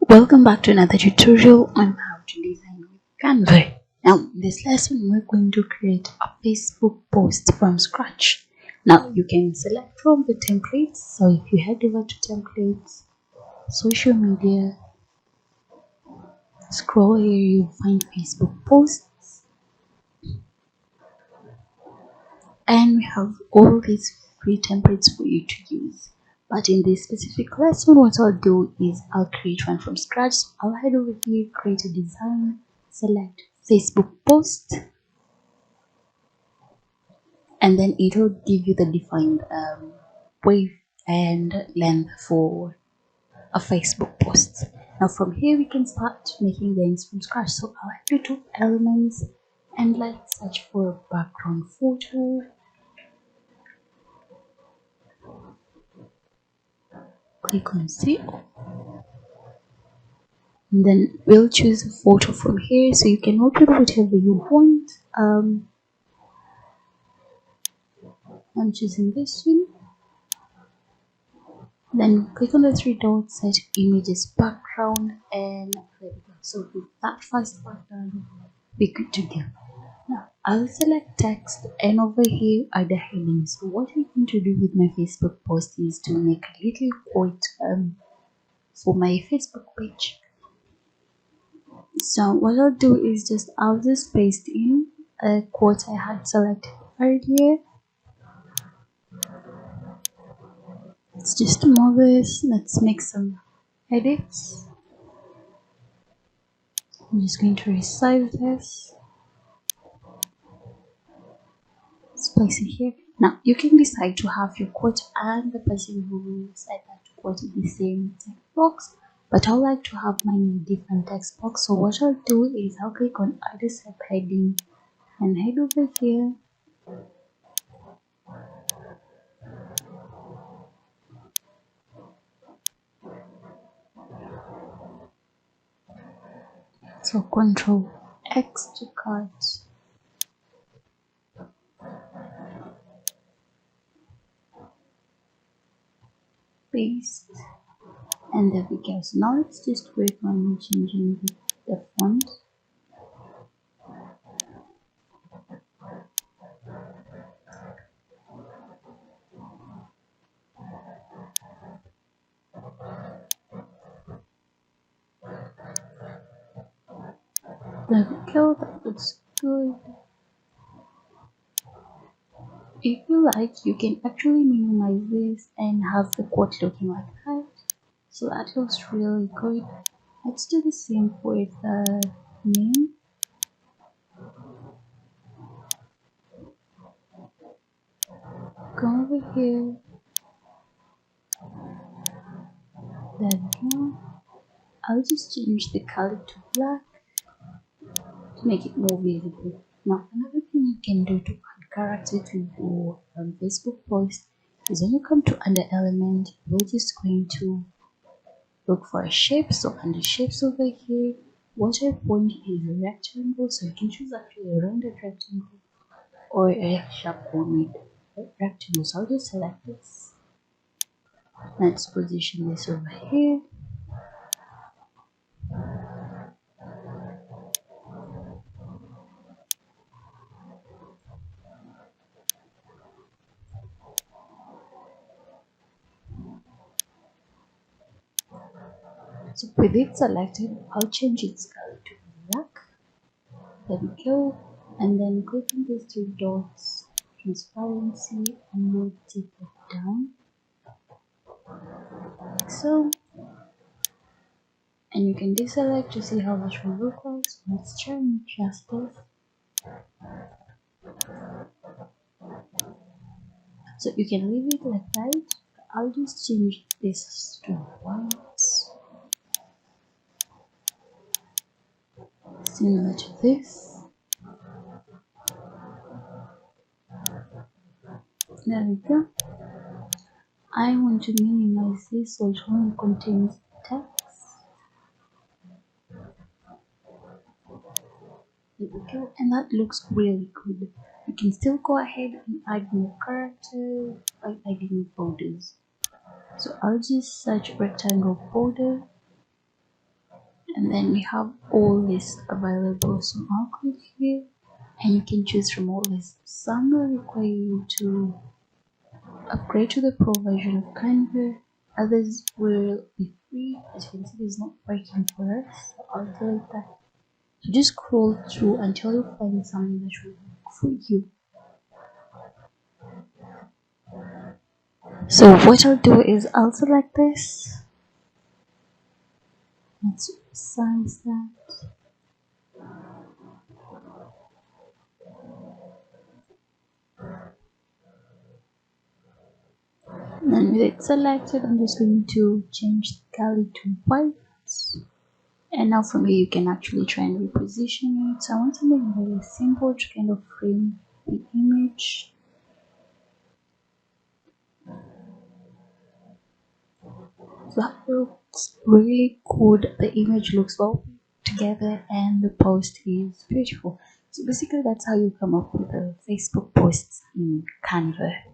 Welcome back to another tutorial on how to design with Canva. Now, in this lesson, we're going to create a Facebook post from scratch. Now, you can select from the templates. So if you head over to templates, social media, scroll here, you'll find Facebook posts. And we have all these free templates for you to use. But in this specific lesson, what I'll do is I'll create one from scratch. I'll head over here, create a design, select Facebook post, and then it will give you the defined width and length for a Facebook post. Now from here we can start making things from scratch. So I'll head to elements and let's search for a background photo. Click on save, and then we'll choose a photo from here, so you can work with whatever you want. I'm choosing this one. Then click on the three dots, set images background, and there we go. So with that first background, we're good to go. Now I'll select text, and over here are the headings. So what I'm going to do with my Facebook post is to make a little quote for my Facebook page. So what I'll do is I'll just paste in a quote I had selected earlier. Let's just move this. Let's make some edits. I'm just going to resize this. Let's place it here. Now you can decide to have your quote and the person who will set that quote in the same text box, but I like to have mine in a different text box. So what I'll do is I'll click on either subheading and head over here. So Ctrl X to cut. Paste, and there we go. So now let's just work on changing the font. There we go, that looks good. If you like, you can actually minimize this and have the quote looking like that. So that looks really good. Let's do the same with the name. Go over here. There we go. I'll just change the color to black to make it more visible. Now another thing you can do to add character to your Facebook post is when you come to under element, we're just going to look for a shape. So under shapes over here, what I want is a rectangle. So you can choose actually a rounded rectangle or a sharp cornered rectangle. So I'll just select this. Let's position this over here. So with it selected, I'll change its color to black. There we go. And then click on these three dots, transparency, and we'll take it down like so. And you can deselect to see how much will look like. So let's try and adjust this. So you can leave it like that. I'll just change this to white, similar to this. There we go. I want to minimize this so it only contains text. There we go, and that looks really good. You can still go ahead and add more characters by adding borders. So I'll just search rectangle border. and then we have all lists available. So I'll click here and you can choose from all lists. Some will require you to upgrade to the pro version of Canva, others will be free. As you can see, it's not working for us, so I'll delete that. So just scroll through until you find something that will work for you. So what I'll do is I'll select this. Let's resize that. And then with it selected, I'm just going to change the color to white. And now from here you can actually try and reposition it. So I want something very simple to kind of frame the image. So that looks really good. The image looks well together and the post is beautiful. So basically that's how you come up with the Facebook posts in Canva.